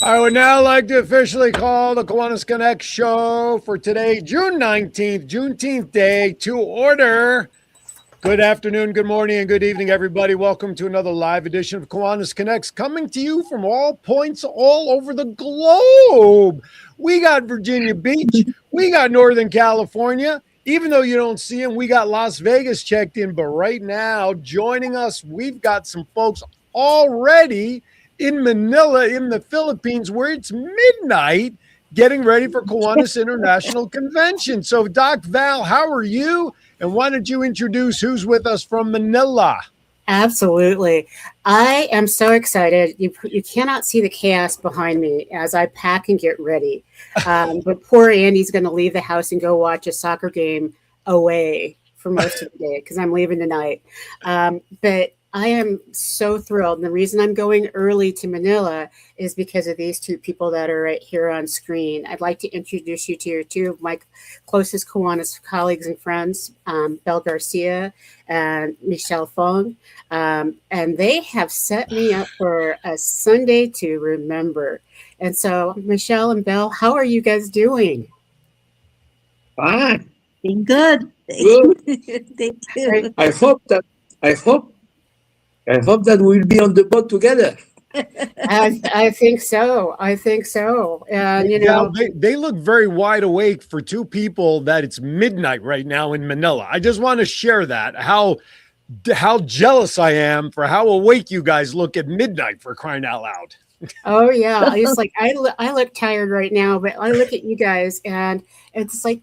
I would now like to officially call the Kiwanis Connects show for today, June 19th, Juneteenth Day, to order. Good afternoon, good morning, and good evening, everybody. Welcome to another live edition of Kiwanis Connects, coming to you from all points all over the globe. We got Virginia Beach. We got Northern California. Even though you don't see them, we got Las Vegas checked in. But right now, joining us, we've got some folks already in Manila, in the Philippines, where it's midnight, getting ready for Kiwanis International Convention. So, Doc Val, how are you? And why don't you introduce who's with us from Manila? Absolutely. I am so excited. You cannot see the chaos behind me as I pack and get ready. But poor Andy's going to leave the house and go watch a soccer game away for most of the day because I'm leaving tonight. But I am so thrilled. And the reason I'm going early to Manila is because of these two people that are right here on screen. I'd like to introduce you to two of my closest Kiwanis colleagues and friends, Belle Garcia and Michelle Fong. And they have set me up for a Sunday to remember. And so, Michelle and Belle, how are you guys doing? Fine. Been good. Good. Thank you. I hope that we'll be on the boat together. I think so. I think so. And you know, they look very wide awake for two people that it's midnight right now in Manila. I just want to share that how jealous I am for how awake you guys look at midnight, for crying out loud. Oh yeah, it's like I look tired right now, but I look at you guys and it's like,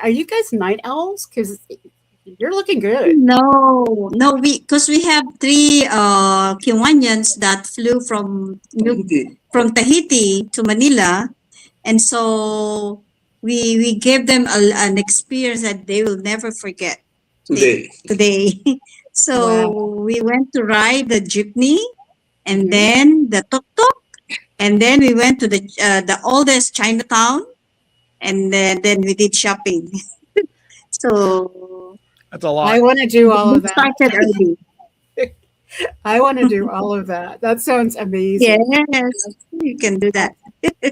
are you guys night owls? Because you're looking good. No, because we have three Kiwanians that flew from Tahiti to Manila, and so we gave them an experience that they will never forget today. So we went to ride the jeepney, and then the tuk-tuk, and then we went to the oldest Chinatown, and then we did shopping. So that's a lot. I want to do all of that. Started early. I want to do all of that. That sounds amazing. Yes, you can do that.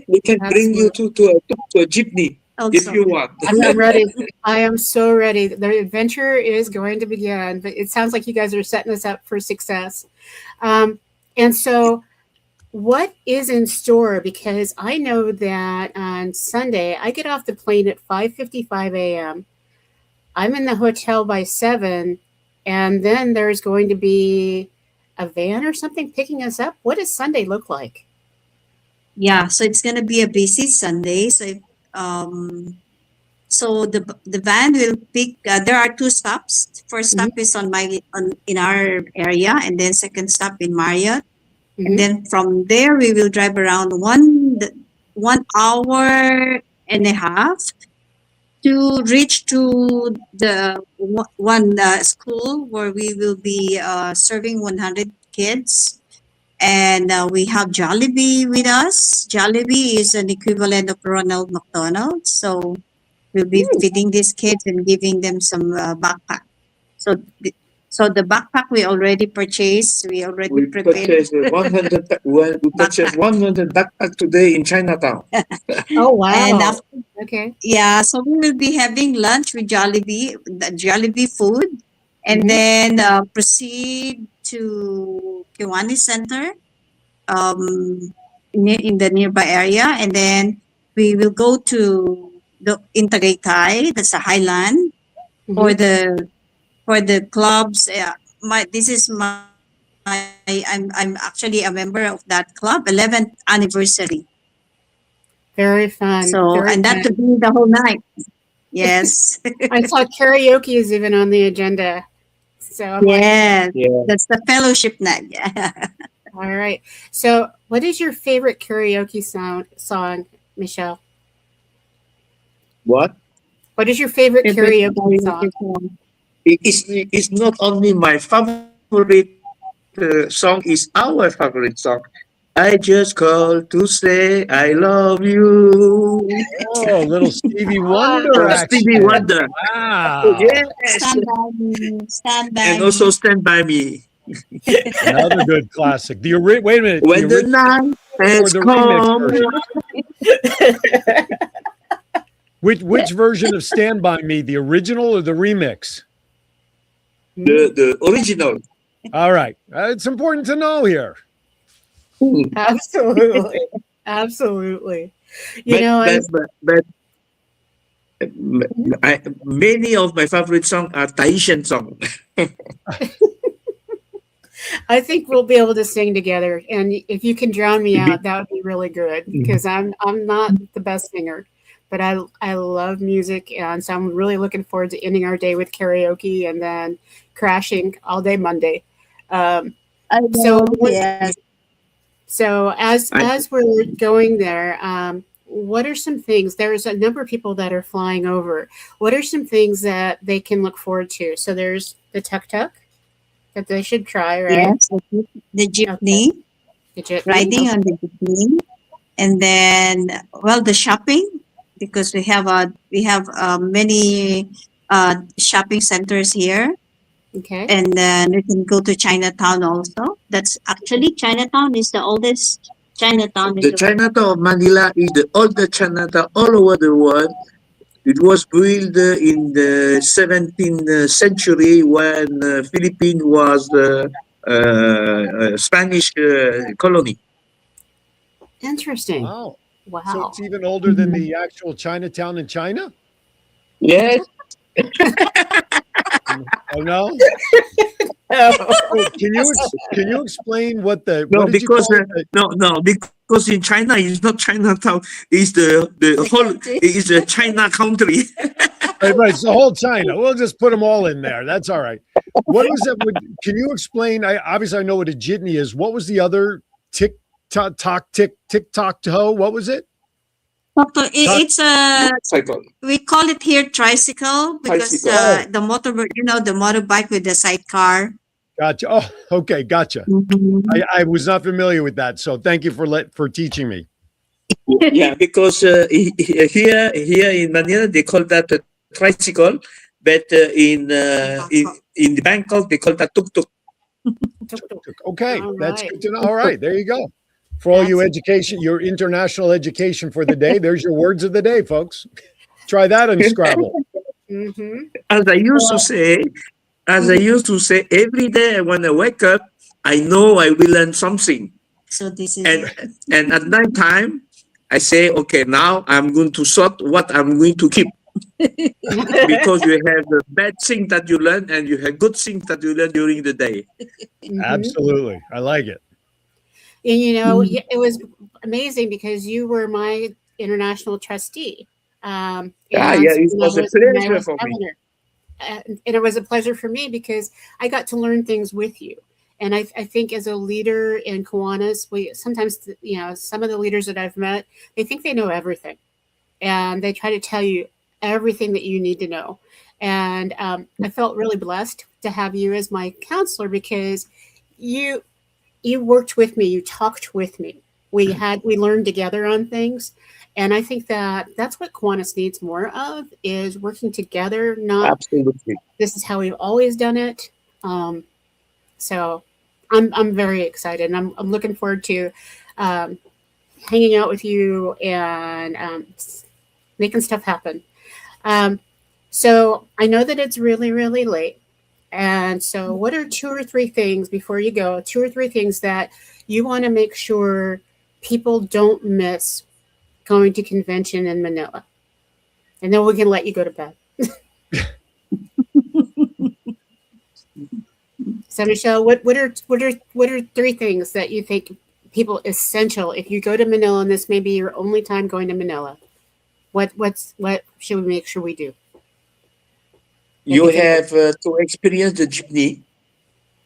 We can bring you to a jeepney if you want. I'm ready. I am so ready. The adventure is going to begin, but it sounds like you guys are setting us up for success. And so what is in store? Because I know that on Sunday, I get off the plane at 5:55 a.m. I'm in the hotel by 7, and then there's going to be a van or something picking us up. What does Sunday look like? Yeah, so it's gonna be a busy Sunday. So the van will pick. There are two stops. First stop is in our area, and then second stop in Marriott. And then from there we will drive around 1 hour and a half to reach to the one school where we will be serving 100 kids. And we have Jollibee with us. Jollibee is an equivalent of Ronald McDonald. So we'll be feeding these kids and giving them some backpack. So the backpack we already purchased. We prepared. Purchased 100. We purchased 100 backpack today in Chinatown. Oh wow! And after, okay. Yeah, so we will be having lunch with Jollibee, the Jollibee food, and then proceed to Kiwanis Center, in the nearby area, and then we will go to in Tagaytay. That's a Highland for the clubs. I'm actually a member of that club, 11th anniversary. Very fun. So that could be the whole night. Yes. I saw karaoke is even on the agenda. So yeah, that's the fellowship night. Yeah. All right. So what is your favorite karaoke song, Michelle? What? What is your favorite karaoke song? It's not only my favorite song, is our favorite song. I just called to say I love you. Oh, little Stevie Wonder. Stevie Wonder. Wow. Yes. Stand by me. Stand by And me. also Stand By Me. Another good classic. Wait a minute. When the night or Let's the remix come. version? Which version of Stand By Me, the original or the remix? The original. All right. It's important to know here. Absolutely. Absolutely. You But know, I, many of my favorite songs are Tahitian songs. I think we'll be able to sing together. And if you can drown me out, that would be really good because I'm not the best singer, but I love music, and so I'm really looking forward to ending our day with karaoke and then crashing all day Monday. Um, I so know. Yes. so I, as we're going there, what are some things? There's a number of people that are flying over. What are some things that they can look forward to? So there's the tuk tuk that they should try, right? Yes. The Okay, jeepney, the jitney. riding on the jeepney, and then well, the shopping because we have many shopping centers here, Okay. and then we can go to Chinatown also. That's actually Chinatown is the oldest Chinatown in the the world. Chinatown of Manila is the oldest Chinatown all over the world. It was built in the 17th century when Philippines was a Spanish colony. Interesting. Wow. So Wow. it's even older than the actual Chinatown in China? Yes. Oh no? Oh, So can you explain what No, did you because call it? no, because in China it's not Chinatown. It's the whole. country. It's a China country. Right, it's the whole China. We'll just put them all in there. That's all right. What was that? Can you explain? I know what a jitney is. What was the other tick tock toe? What was it? So it's a Cycle. we call it here tricycle because Tricycle. Oh, the the motorbike with the sidecar. gotcha. Oh, okay, gotcha. I was not familiar with that, so thank you for teaching me. Yeah, because here in Manila they call that a tricycle, but in the Bangkok they call that tuk tuk. Okay, all that's right. good to know. All right, there you go. For all you That's education, your international education for the day, there's your words of the day, folks. Try that in Scrabble. mm-hmm. As I used to say, every day when I wake up, I know I will learn something. So this is And at night time, I say, okay, now I'm going to sort what I'm going to keep because you have the bad thing that you learn and you have good things that you learn during the day. Absolutely, I like it. And you know, it was amazing because you were my international trustee, Yeah, and it when was a when I pleasure was for me. governor, and it was a pleasure for me because I got to learn things with you. And I think as a leader in Kiwanis, we sometimes, you know, some of the leaders that I've met, they think they know everything, and they try to tell you everything that you need to know. And I felt really blessed to have you as my counselor because you you worked with me, you talked with me. We learned together on things. And I think that that's what Kiwanis needs more of is working together, not Absolutely. this is how we've always done it. Um, so I'm very excited and I'm looking forward to um, hanging out with you and making stuff happen. Um, so I know that it's really, really late. And so, what are two or three things before you go? Two or three things that you want to make sure people don't miss going to convention in Manila, and then we can let you go to bed. So, Michelle, what are three things that you think people essential if you go to Manila and this may be your only time going to Manila? What should we make sure we do? You If you have to experience the jeepney.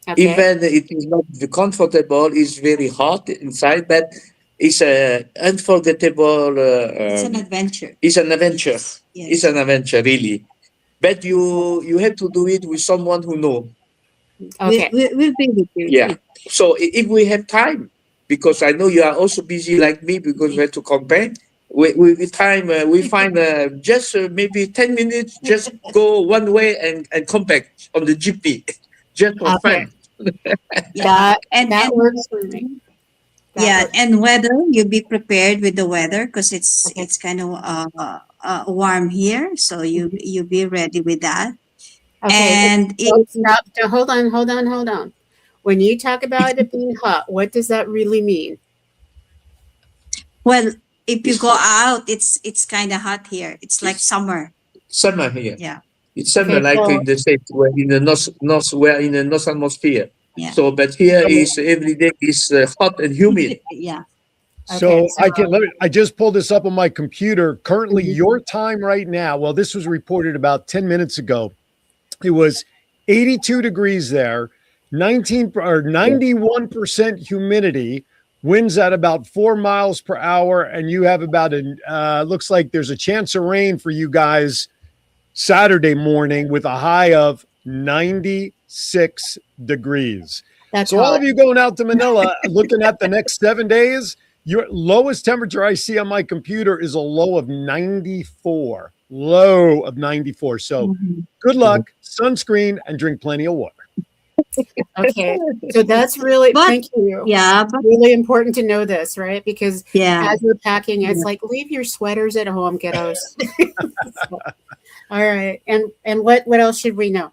okay, Even it is not comfortable, it's very hot inside, but it's a unforgettable. it's an adventure. It's an adventure. It's Yes. an adventure, really. But you have to do it with someone who know. okay, We'll be with you. Yeah. So if we have time, because I know you are also busy like me, because we have to compare. With time, we find just maybe 10 minutes. Just go one way and come back on the jeepney, just for okay. fun. Yeah. That And that works for me. Yeah, looks- and weather, you be prepared with the weather because Okay. it's kind of warm here, so Mhm. you be ready with that. Okay. And So stop. So hold on. When you talk about it being hot, what does that really mean? well, if you It's go hot. out, it's kind of hot here. It's like It's summer. summer here. Yeah, It's summer Okay. like So in the States, where in the we're in the north atmosphere. yeah, So, but here is every day is hot and humid. yeah. okay. So So I just pulled this up on my computer. Currently, Mhm. your time right now, well, this was reported about 10 minutes ago. It was 82 degrees there, 19 or 91% humidity, winds at about 4 miles per hour, and you have about a looks like there's a chance of rain for you guys Saturday morning with a high of 96 degrees. that's So all hot. of you going out to Manila looking at the next 7 days, your lowest temperature I see on my computer is a low of 94. Low of 94. So Mhm. good luck, sunscreen, and drink plenty of water. Okay. So that's really, But thank you. yeah, but Really important to know this, right? Because yeah, as we're packing, it's yeah. like leave your sweaters at home, kiddos. All right. And what else should we know?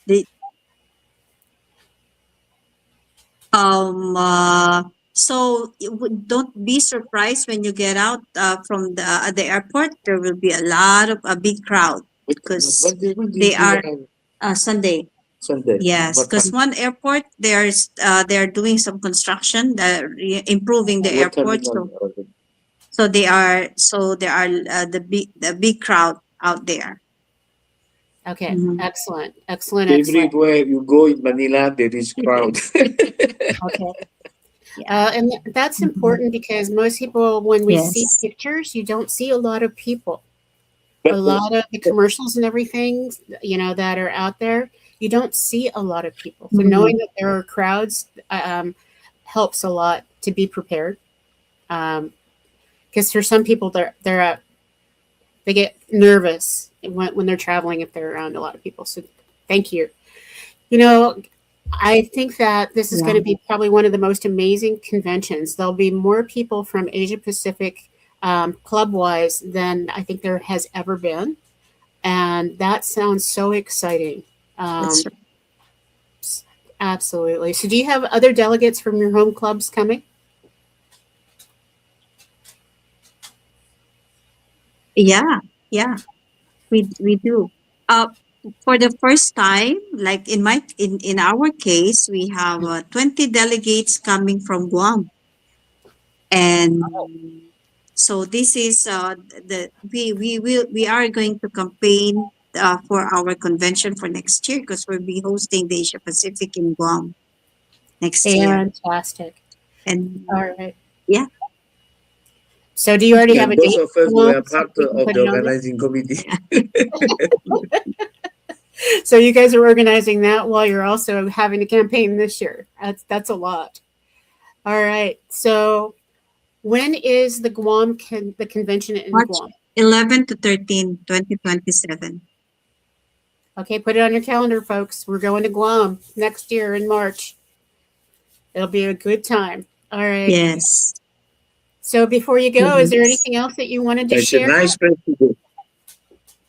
The so don't be surprised when you get out from the airport. There will be a lot of a big crowd because When did they you are have Sunday. Sunday? Yes, What because time? one airport they're doing some construction, they're improving the What airport. terminal? So they are there are the big crowd out there. Okay. Mhm. Excellent. Excellent. Excellent. Everywhere you go in Manila, there is crowd. Okay. Yeah. And that's Mhm. important because most people, when we see Yes. pictures, you don't see a lot of people. A But lot of the commercials and everything, that are out there, you don't see a lot of people. So knowing Mhm. that there are crowds helps a lot to be prepared. Because for some people, they get nervous when they're traveling if they're around a lot of people. So thank you. You know, I think that this is going Yeah. to be probably one of the most amazing conventions. There'll be more people from Asia Pacific club wise than I think there has ever been. And that sounds so exciting. That's Um, right. absolutely. So, do you have other delegates from your home clubs coming? Yeah. Yeah. We do. Uh, for the first time, like in our case, we have 20 delegates coming from Guam, and so this is the we are going to campaign for our convention for next year because we'll be hosting the Asia Pacific in Guam next year, Fantastic. All and right. yeah, So, do you already have and a both date of us for Guam were so part we can of put the it on there? organizing committee. So, you guys are organizing that while you're also having a campaign this year. That's a lot. All right. So, when is the convention in March Guam? 11 to 13, 2027. Okay, put it on your calendar, folks. We're going to Guam next year in March. It'll be a good time. All right. Yes. So before you go, is there Yes. anything else that you wanted to It's a share? nice place to go.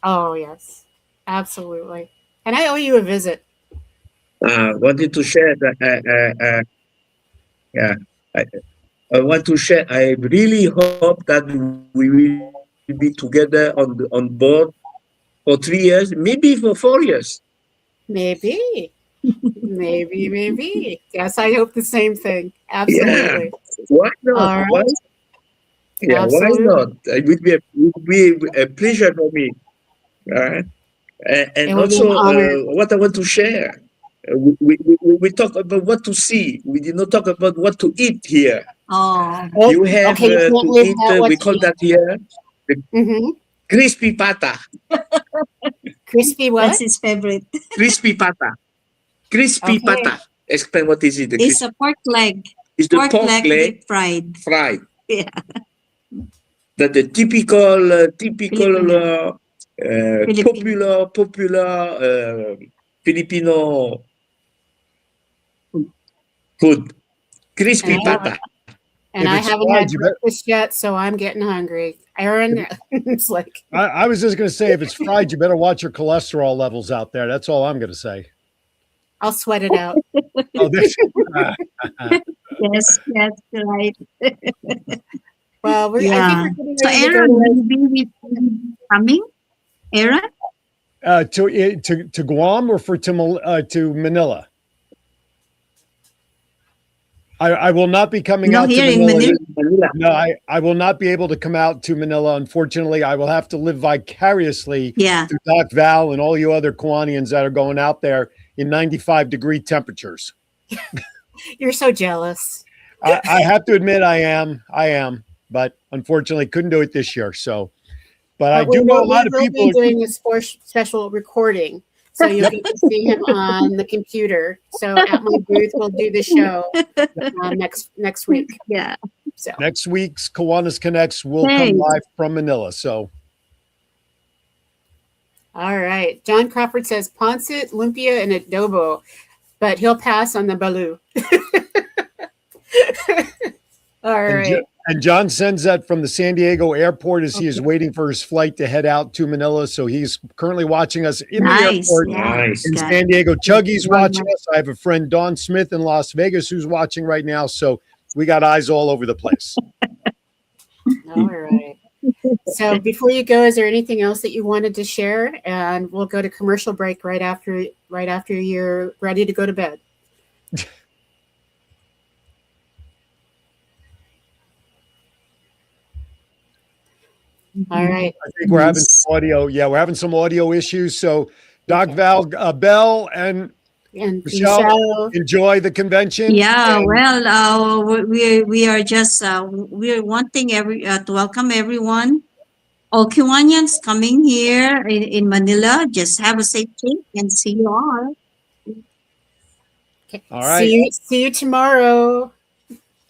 Oh, yes. Absolutely. And I owe you a visit. Wanted to share that. Yeah, I, I want to share. I really hope that we will be together on board for 3 years, maybe for 4 years. Maybe. Maybe. Yes, I hope the same thing. Yeah, Absolutely. why not? All Why? right. Yeah, why not? Absolutely. It would be a pleasure for me. Right? It And will be an also, honor. what I want to share. We talk about what to see. We did not talk about what to eat here. Oh, Oh, You have okay. You can't to live eat. without what We to call eat. that here the Mm-hmm. crispy pata. Crispy that's what? his favorite. Crispy pata. Crispy Okay. pata. Explain what is it? The It's crispy a pork leg. is the Pork pork leg leg deep fried. fried. Yeah. That the typical Filipino. Filipino. popular Filipino Food. Crispy And I haven't, pata. and If I it's haven't fried, had you bet- breakfast yet, so I'm getting hungry. Aaron, it's like, I was just going to say, if it's fried, you better watch your cholesterol levels out there. That's all I'm going to say. I'll sweat it out. Oh, this. Yes, yes, right. Well, I think Yeah. we're getting So ready to go Aaron, to will you be coming? Aaron? To Guam or to Manila? I will not be coming No, out to here in Manila. Manila. No, I will not be able to come out to Manila. Unfortunately, I will have to live vicariously Yeah. through Doc Val and all you other Kiwanians that are going out there in 95-degree temperatures. You're so jealous. I have to admit I am, but unfortunately couldn't do it this year. So, but I do know a lot of We will people. be doing a special recording, so you'll get to see him on the computer. So at my booth, we'll do the show next week. Yeah. So Next week's Kiwanis Connects will Hey. come live from Manila. So, all right, John Crawford says pancit, lumpia, and adobo, but he'll pass on the balu. All right. and John sends that from the San Diego airport as he is waiting for his flight to head out to Manila. So he's currently watching us in the Nice. airport Yeah. Nice. in Got San Diego. Chuggy's One watching us. I have a friend, Dawn Smith, in Las Vegas, who's watching right now. So we got eyes all over the place. All right. So before you go, is there anything else that you wanted to share? And we'll go to commercial break right after you're ready to go to bed. All right. I think we're having some audio. Yeah, we're having some audio issues. So Doc Val, Bell, and And Michelle, enjoy the convention. Yeah, And well, we are just we're wanting to welcome everyone. All Kiwanians coming here in Manila. Just have a safe trip and see you all. okay. All right. See you tomorrow.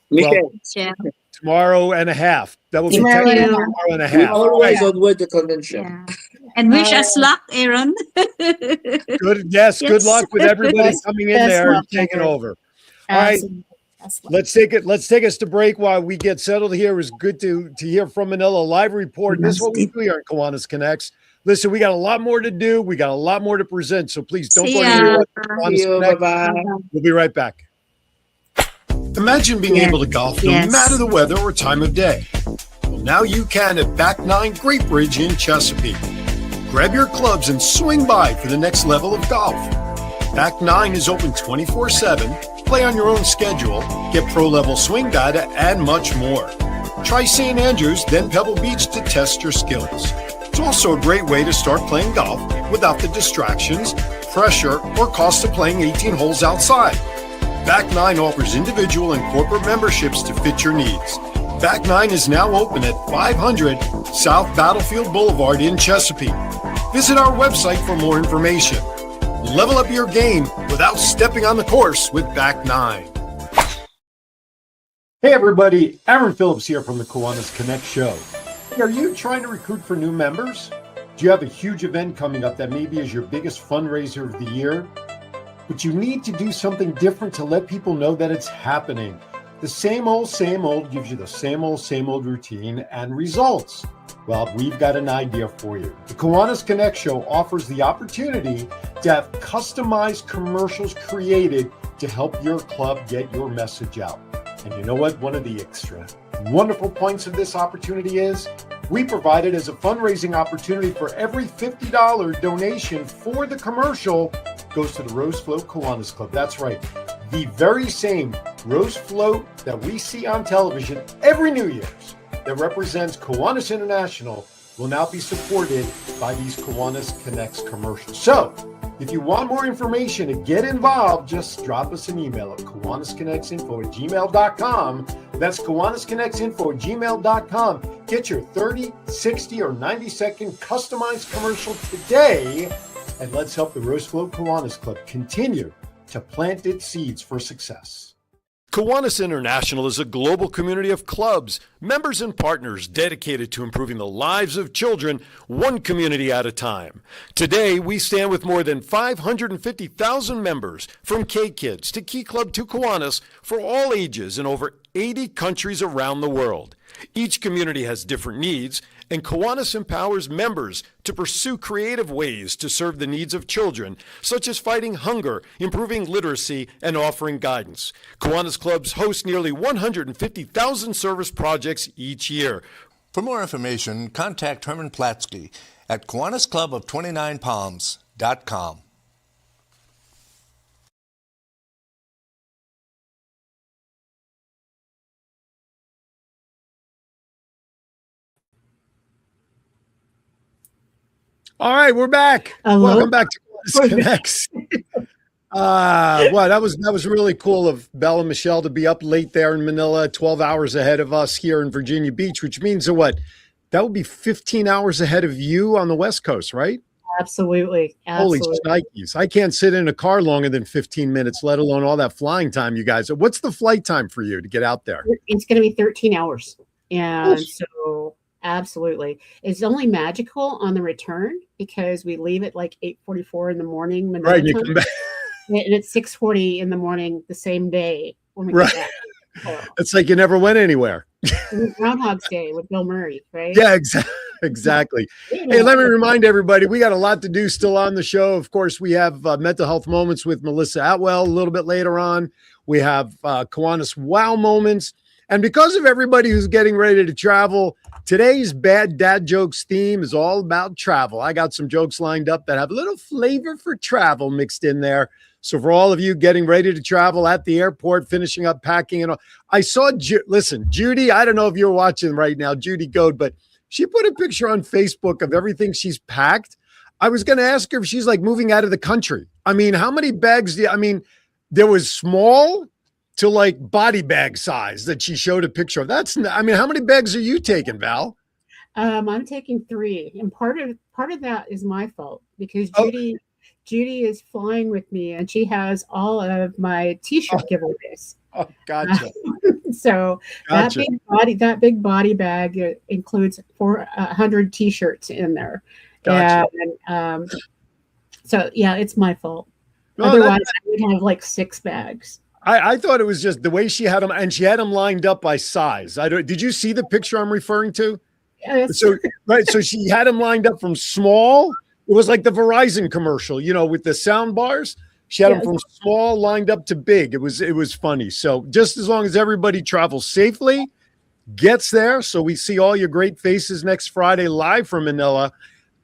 Michelle, Yeah. tomorrow and a half. That will be Tomorrow technically and a tomorrow and a we half. always onward the convention. Yeah. And wish us luck, Aaron. Good. Yes. Good Yes. luck with everybody Best- coming in best there and luck, taking Aaron. over. All right. Let's take us to break while we get settled here. It was good to hear from Manila. Live report. This is what we do here in Kiwanis Connects. Listen, we got a lot more to do. We got a lot more to present. So please don't See go ya. anywhere. See Kiwanis you. Connect. Bye-bye. We'll be right back. Imagine being Yes. able to golf no Yes. matter the weather or time of day. Well, now you can at Back 9 Great Bridge in Chesapeake. Grab your clubs and swing by for the next level of golf. Back 9 is open 24/7. Play on your own schedule, get pro-level swing data, and much more. Try St. Andrews, then Pebble Beach to test your skills. It's also a great way to start playing golf without the distractions, pressure, or cost of playing 18 holes outside. Back 9 offers individual and corporate memberships to fit your needs. Back 9 is now open at 500 South Battlefield Boulevard in Chesapeake. Visit our website for more information. Level up your game without stepping on the course with Back 9. Hey everybody, Aaron Phillips here from the Kiwanis Connect show. Hey, are you trying to recruit for new members? Do you have a huge event coming up that maybe is your biggest fundraiser of the year? But you need to do something different to let people know that it's happening. The same old gives you the same old routine and results. Well, we've got an idea for you. The Kiwanis Connect show offers the opportunity to have customized commercials created to help your club get your message out. And you know what? One of the extra wonderful points of this opportunity is we provide it as a fundraising opportunity for every $50 donation for the commercial goes to the Rose Float Kiwanis Club. That's right. The very same Rose Float that we see on television every New Year's that represents Kiwanis International will now be supported by these Kiwanis Connects commercials. So, if you want more information and get involved, just drop us an email at KiwanisConnectsInfo@gmail.com. That's KiwanisConnectsInfo@gmail.com. Get your 30, 60, or 90-second customized commercial today, and let's help the Rose Float Kiwanis Club continue to plant its seeds for success. Kiwanis International is a global community of clubs, members, and partners dedicated to improving the lives of children, one community at a time. Today, we stand with more than 550,000 members, from K-Kids to Key Club to Kiwanis, for all ages in over 80 countries around the world. Each community has different needs, and Kiwanis empowers members to pursue creative ways to serve the needs of children, such as fighting hunger, improving literacy, and offering guidance. Kiwanis clubs host nearly 150,000 service projects each year. For more information, contact Herman Platsky at KiwanisClub of 29Palms.com. All right, we're back. Hello? Welcome back to Kiwanis Connects. Well, that was really cool of Belle and Michelle to be up late there in Manila, 12 hours ahead of us here in Virginia Beach, which means that that would be 15 hours ahead of you on the West Coast, right? Absolutely. Holy shnikes. I can't sit in a car longer than 15 minutes, let alone all that flying time, you guys. What's the flight time for you to get out there? It's going to be 13 hours. And Oof. so absolutely. It's only magical on the return because we leave at like 8:44 in the morning. Manila Right, you time, come back. and it's 6:40 in the morning the same day when we Right. get back. So, It's like you never went anywhere. Groundhog's Day with Bill Murray, right? Yeah, exactly. Hey, let me remind everybody, we got a lot to do still on the show. Of course, we have Mental Health Moments with Melissa Atwell a little bit later on. We have Kiwanis Wow Moments. And because of everybody who's getting ready to travel, today's Bad Dad Jokes theme is all about travel. I got some jokes lined up that have a little flavor for travel mixed in there. So for all of you getting ready to travel at the airport, finishing up packing and all, I saw, listen, Judy, I don't know if you're watching right now, Judy Goad, but she put a picture on Facebook of everything she's packed. I was going to ask her if she's like moving out of the country. I mean, how many bags there was small to like body bag size that she showed a picture of. How many bags are you taking, Val? I'm taking 3, and part of that is my fault because Judy is flying with me, and she has all of my T-shirt giveaways. Oh, gotcha. So Gotcha. that big body bag includes 400 T-shirts in there. Gotcha. And so yeah, it's my fault. Well, Otherwise, I would have like 6 bags. I thought it was just the way she had them, and she had them lined up by size. Did you see the picture I'm referring to? Yes. So she had them lined up from small. It was like the Verizon commercial, with the sound bars. She had them from small lined up to big. It was funny. So just as long as everybody travels safely, gets there, so we see all your great faces next Friday live from Manila,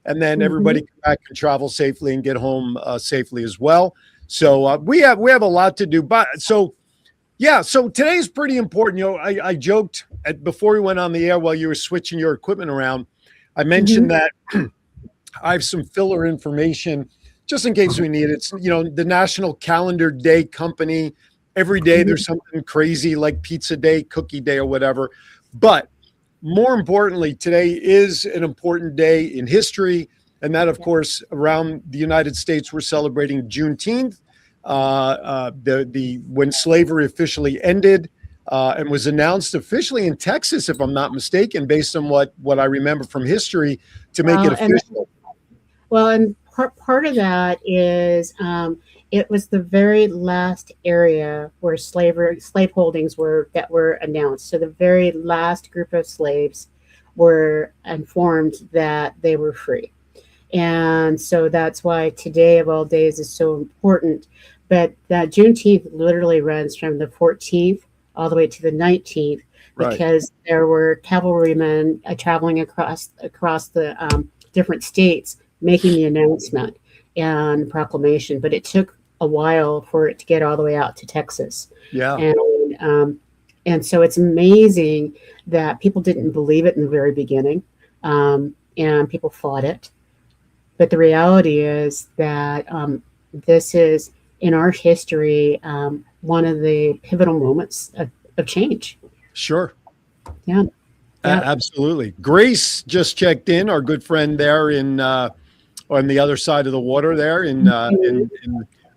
and then everybody come back and travel safely and get home safely as well. So we have a lot to do. But so today's pretty important. I joked before we went on the air while you were switching your equipment around. I mentioned that I have some filler information just in case we need it. It's, the National Calendar Day Company. Every day there's something crazy like Pizza Day, Cookie Day, or whatever. But more importantly, today is an important day in history. And that, of course, around the United States, we're celebrating Juneteenth, when slavery officially ended and was announced officially in Texas, if I'm not mistaken, based on what I remember from history, to make it official. And part of that is it was the very last area where slave holdings were announced. So the very last group of slaves were informed that they were free. And so that's why today of all days is so important. But that Juneteenth literally runs from the 14th all the way to the 19th, because there were cavalrymen traveling across the different states making the announcement and proclamation. But it took a while for it to get all the way out to Texas. Yeah. And so it's amazing that people didn't believe it in the very beginning, and people fought it. But the reality is that this is, in our history, one of the pivotal moments of change. Sure. Yeah. Absolutely. Grace just checked in, our good friend there on the other side of the water there. I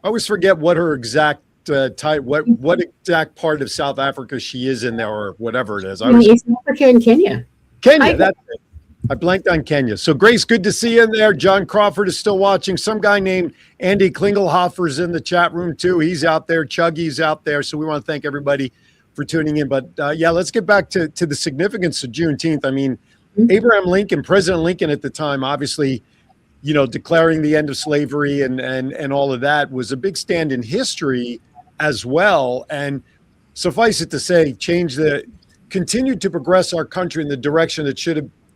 always forget what her exact what exact part of South Africa she is in there, or whatever it is. I In was East Africa and Kenya. Kenya. That's it. I blanked on Kenya. So Grace, good to see you in there. John Crawford is still watching. Some guy named Andy Klingelhofer's in the chat room too. He's out there. Chuggy's out there. So we want to thank everybody for tuning in. But yeah, let's get back to the significance of Juneteenth. I mean, Abraham Lincoln, President Lincoln at the time, obviously, you know, declaring the end of slavery and all of that was a big stand in history as well. And suffice it to say, continued to progress our country in the direction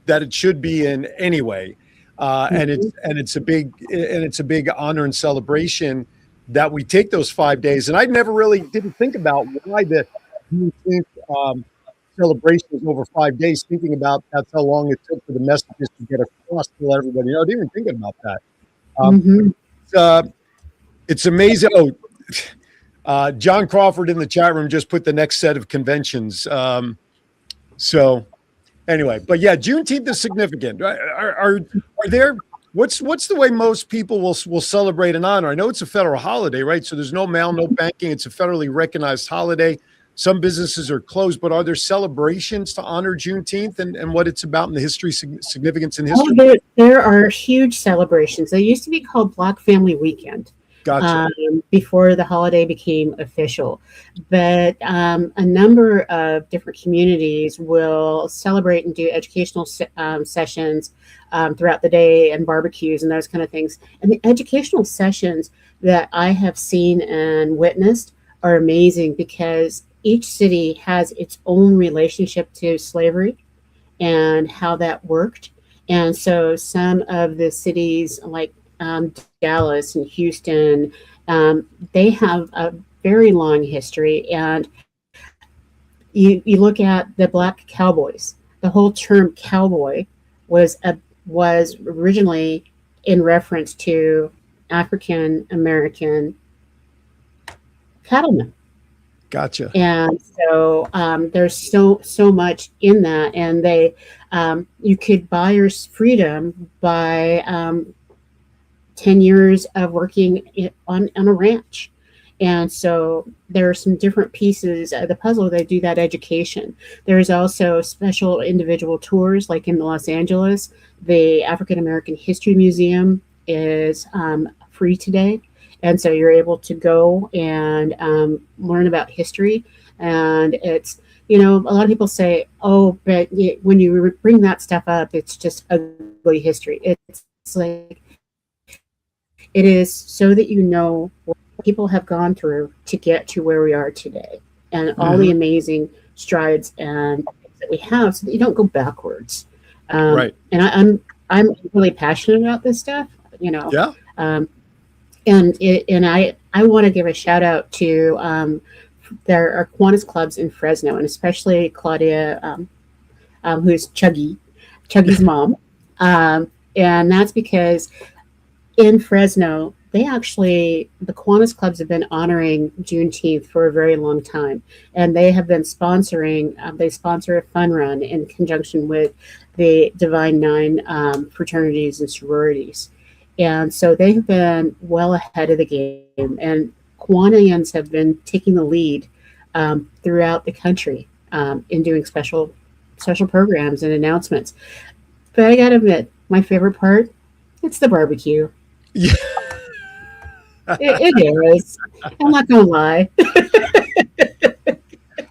that it should be in anyway. And it's a big honor and celebration that we take those 5 days. And I never really didn't think about why the celebration was over 5 days, thinking about that's how long it took for the messages to get across to let everybody know. I didn't even think about that. It's amazing. John Crawford in the chat room just put the next set of conventions. So anyway, but yeah, Juneteenth is significant. Are there? What's the way most people will celebrate and honor? I know it's a federal holiday, right? So there's no mail, no banking. It's a federally recognized holiday. Some businesses are closed, but are there celebrations to honor Juneteenth and what it's about in the history, significance in history? There are huge celebrations. They used to be called Black Family Weekend. Gotcha. Before the holiday became official. But a number of different communities will celebrate and do educational sessions throughout the day and barbecues and those kind of things. And the educational sessions that I have seen and witnessed are amazing because each city has its own relationship to slavery and how that worked. And so some of the cities like Dallas and Houston, they have a very long history. And you look at the Black Cowboys. The whole term cowboy was originally in reference to African American cattlemen. Gotcha. And so there's so much in that, and they you could buy your freedom by 10 years of working on a ranch. And so there are some different pieces of the puzzle that do that education. There's also special individual tours, like in Los Angeles, the African American History Museum is free today. And so you're able to go and learn about history. And it's, you know, a lot of people say, oh, but when you bring that stuff up, it's just ugly history. It's like, it is so that you know what people have gone through to get to where we are today and all the amazing strides and things that we have so that you don't go backwards. Right. And I'm really passionate about this stuff, you know. Yeah. And I want to give a shout out to there are Kiwanis clubs in Fresno, and especially Claudia, who's Chuggy's mom. And that's because in Fresno, the Kiwanis clubs have been honoring Juneteenth for a very long time. And they have been sponsoring, they sponsor a fun run in conjunction with the Divine Nine fraternities and sororities. And so they have been well ahead of the game. And Kiwanians have been taking the lead throughout the country in doing special programs and announcements. But I gotta admit, my favorite part, it's the barbecue. Yeah. It is. I'm not gonna lie.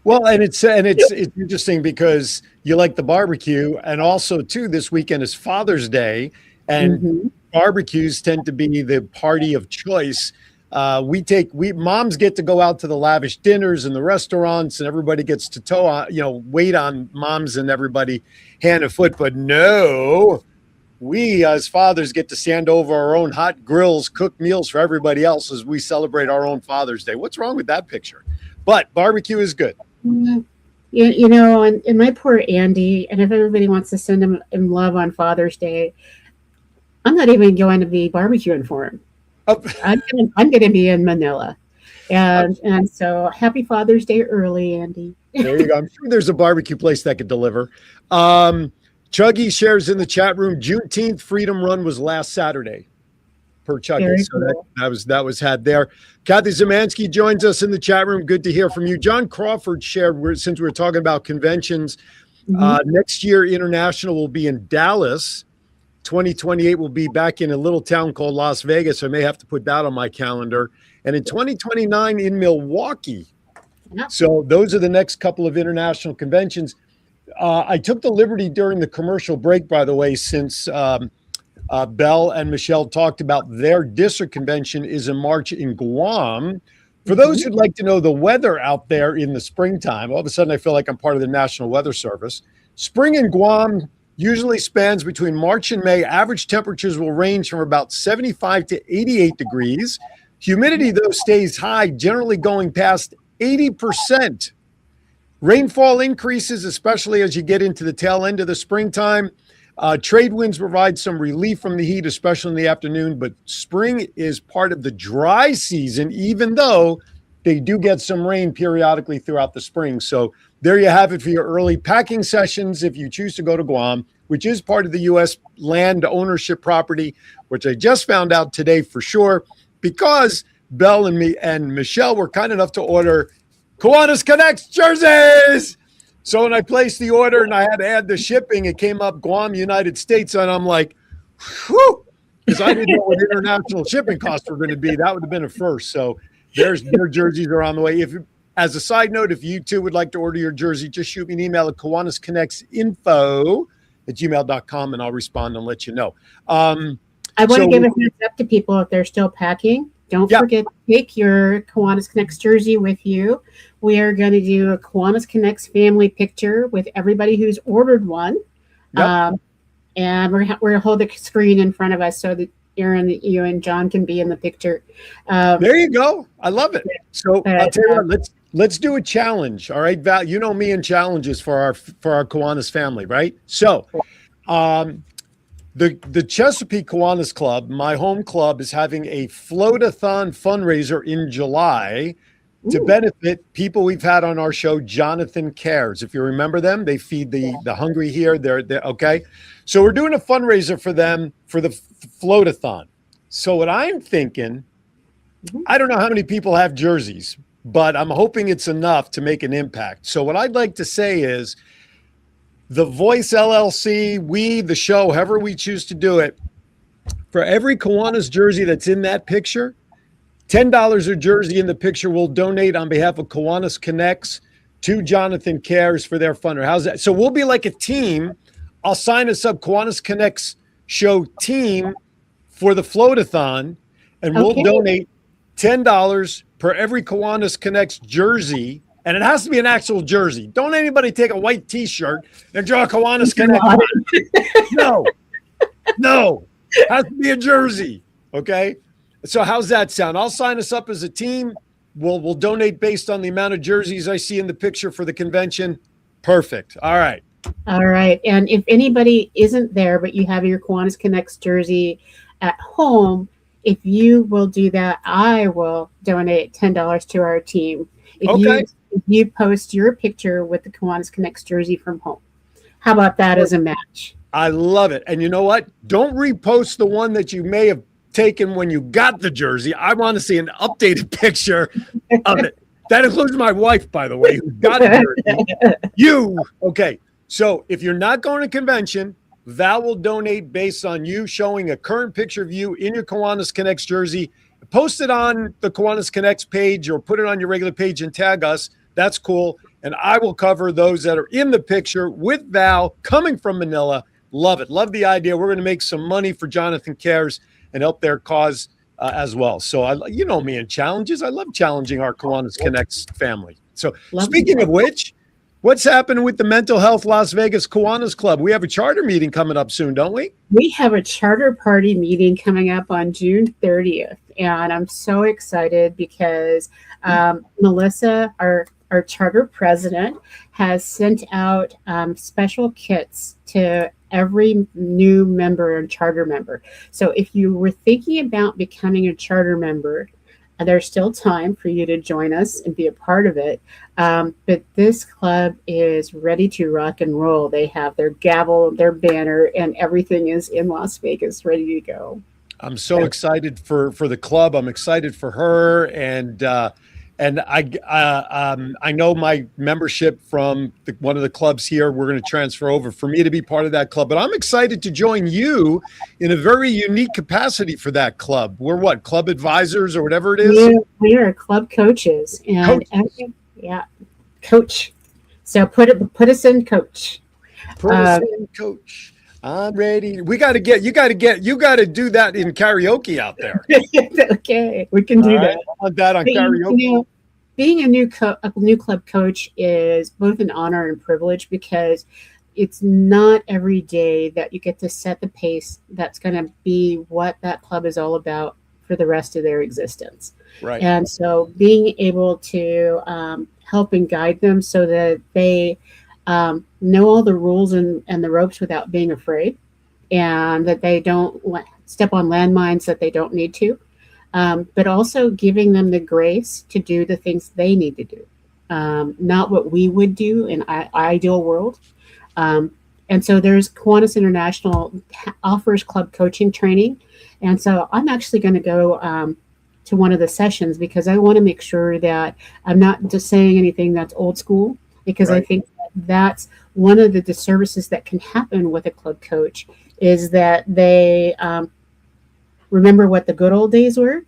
Well, and it's interesting because you like the barbecue, and also too, this weekend is Father's Day, and barbecues tend to be the party of choice. We moms get to go out to the lavish dinners and the restaurants, and everybody gets to wait on moms and everybody hand and foot. But no, we as fathers get to stand over our own hot grills, cook meals for everybody else as we celebrate our own Father's Day. What's wrong with that picture? But barbecue is good. You know, and my poor Andy, and if everybody wants to send him love on Father's Day, I'm not even going to be barbecuing for him. Oh. I'm going to be in Manila. And so happy Father's Day early, Andy. There you go. I'm sure there's a barbecue place that could deliver. Chuggy shares in the chat room, Juneteenth Freedom Run was last Saturday. per chucket. Very So cool. that was had there. Kathy Zemansky joins us in the chat room. Good to hear from you. John Crawford shared, since we were talking about conventions, next year International will be in Dallas. 2028 will be back in a little town called Las Vegas. I may have to put that on my calendar. And in 2029 in Milwaukee. Yeah. So those are the next couple of international conventions. I took the liberty during the commercial break, by the way, since Belle and Michelle talked about their district convention is in March in Guam. For those who'd like to know the weather out there in the springtime, all of a sudden I feel like I'm part of the National Weather Service. Spring in Guam usually spans between March and May. Average temperatures will range from about 75 to 88 degrees. Humidity, though, stays high, generally going past 80%. Rainfall increases, especially as you get into the tail end of the springtime. Trade winds provide some relief from the heat, especially in the afternoon, but spring is part of the dry season, even though they do get some rain periodically throughout the spring. So there you have it for your early packing sessions if you choose to go to Guam, which is part of the U.S. land ownership property, which I just found out today for sure, because Belle and me and Michelle were kind enough to order Kiwanis Connects jerseys. So when I placed the order and I had to add the shipping, it came up Guam, United States, and I'm like, whew, because I didn't know what international shipping costs were going to be. That would have been a first. So their jerseys are on the way. If, as a side note, if you too would like to order your jersey, just shoot me an email at kiwanisconnectsinfo@gmail.com and I'll respond and let you know. I want to give a heads up to people if they're still packing. Don't forget to take your Kiwanis Connects jersey with you. We are going to do a Kiwanis Connects family picture with everybody who's ordered one. And we're going to hold the screen in front of us so that Aaron, you and John can be in the picture. There you go. I love it. So I'll tell you what, let's do a challenge. All right, Val, you know me and challenges for our Kiwanis family, right? So the Chesapeake Kiwanis Club, my home club, is having a float-a-thon fundraiser in July to benefit people we've had on our show, Jonathan Cares. If you remember them, they feed the hungry here. They're okay. So we're doing a fundraiser for them for the float-a-thon. So what I'm thinking, I don't know how many people have jerseys, but I'm hoping it's enough to make an impact. So what I'd like to say is, The Voice LLC, we, the show, however we choose to do it, for every Kiwanis jersey that's in that picture, $10 a jersey in the picture will donate on behalf of Kiwanis Connects to Jonathan Cares for their funder. How's that? So we'll be like a team. I'll sign us up, Kiwanis Connects show team, for the float-a-thon, and we'll donate $10 per every Kiwanis Connects jersey. And it has to be an actual jersey. Don't anybody take a white T-shirt and draw a Kiwanis Connect. No. It has to be a jersey. Okay. So how's that sound? I'll sign us up as a team. We'll donate based on the amount of jerseys I see in the picture for the convention. Perfect. All right. All right. And if anybody isn't there, but you have your Kiwanis Connects jersey at home, if you will do that, I will donate $10 to our team. If you post your picture with the Kiwanis Connects jersey from home. How about that as a match? I love it. And you know what? Don't repost the one that you may have taken when you got the jersey. I want to see an updated picture of it. That includes my wife, by the way, who got a jersey. Okay. So if you're not going to convention, Val will donate based on you showing a current picture of you in your Kiwanis Connects jersey. Post it on the Kiwanis Connects page or put it on your regular page and tag us. That's cool. And I will cover those that are in the picture with Val coming from Manila. Love it. Love the idea. We're going to make some money for Jonathan Cares and help their cause as well. So, you know me and challenges. I love challenging our Kiwanis Connects family. So speaking of which, what's happening with the Mental Health Las Vegas Kiwanis Club? We have a charter meeting coming up soon, don't we? We have a charter party meeting coming up on June 30th. And I'm so excited because Melissa, our charter president, has sent out special kits to every new member and charter member. So if you were thinking about becoming a charter member, there's still time for you to join us and be a part of it. But this club is ready to rock and roll. They have their gavel, their banner, and everything is in Las Vegas ready to go. I'm so excited for the club. I'm excited for her, and I know my membership from one of the clubs here. We're going to transfer over for me to be part of that club. But I'm excited to join you in a very unique capacity for that club. We're what, club advisors or whatever it is. We are club coaches, and coach. So put us in, coach. Put us in, coach. I'm ready. You got to do that in karaoke out there. Okay, we can do that. I want that on karaoke. Being a new club coach is both an honor and privilege, because it's not every day that you get to set the pace that's going to be what that club is all about for the rest of their existence. Right. And so being able to help and guide them so that they know all the rules and the ropes without being afraid, and that they don't step on landmines that they don't need to, but also giving them the grace to do the things they need to do, not what we would do in an ideal world. And so there's Kiwanis International offers club coaching training. And so I'm actually going to go to one of the sessions, because I want to make sure that I'm not just saying anything that's old school, because I think that's one of the disservices that can happen with a club coach, is that they remember what the good old days were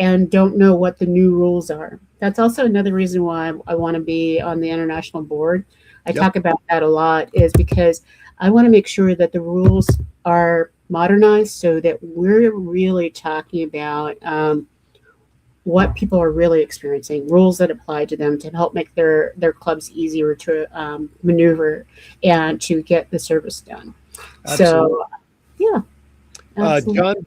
and don't know what the new rules are. That's also another reason why I want to be on the international board. I talk about that a lot, is because I want to make sure that the rules are modernized, so that we're really talking about what people are really experiencing, rules that apply to them to help make their clubs easier to maneuver and to get the service done. Absolutely. So, yeah.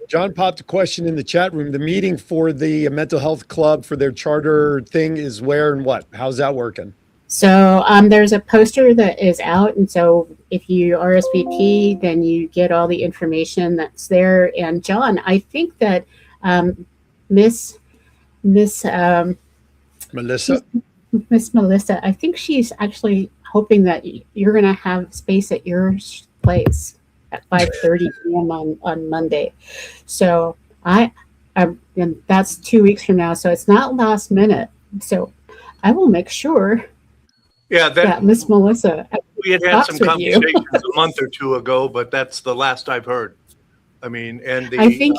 John popped a question in the chat room. The meeting for the mental health club for their charter thing is where and what? How's that working? So there's a poster that is out, and so if you RSVP, then you get all the information that's there. And John, I think that Miss Melissa, I think she's actually hoping that you're going to have space at your place at 5:30 p.m. on Monday. So and that's 2 weeks from now, so it's not last minute. So I will make sure. Yeah, that Miss Melissa. We had some conversations a month or two ago, but that's the last I've heard. I mean, and I think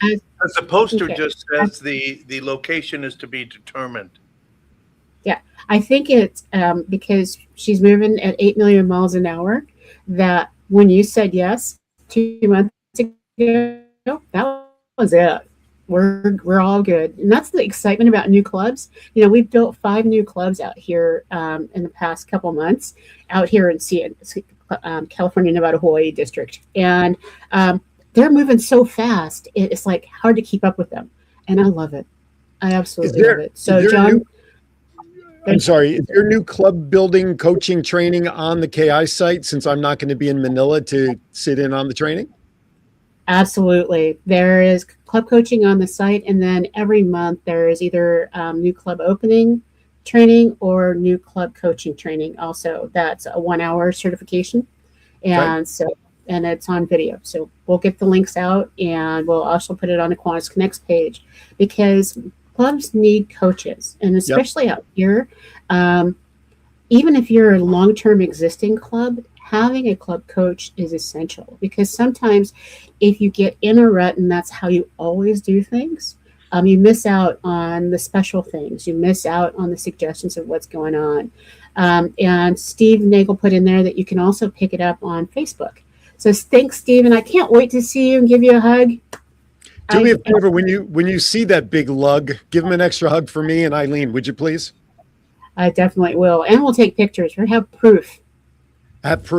as the poster just says, the location is to be determined. Yeah, I think it's because she's moving at 8 million miles an hour. That when you said yes 2 months ago, that was it. We're all good, and that's the excitement about new clubs. You know, we've built 5 new clubs out here in the past couple months out here in California, Nevada, Hawaii district, and they're moving so fast. It's like hard to keep up with them, and I love it. I absolutely love it. So, John, I'm sorry, is your new club building coaching training on the KI site, since I'm not going to be in Manila to sit in on the training? Absolutely. There is club coaching on the site, and then every month there is either new club opening training or new club coaching training. Also, that's a 1-hour certification, and and it's on video. So we'll get the links out, and we'll also put it on the Kiwanis Connects page, because clubs need coaches, and especially out here, even if you're a long-term existing club, having a club coach is essential, because sometimes if you get in a rut and that's how you always do things, you miss out on the special things. You miss out on the suggestions of what's going on. And Steve Nagel put in there that you can also pick it up on Facebook. So thanks, Steve, and I can't wait to see you and give you a hug. Do me a favor, when you see that big lug, give him an extra hug for me and Eileen, would you please? I definitely will, and we'll take pictures. We have proof.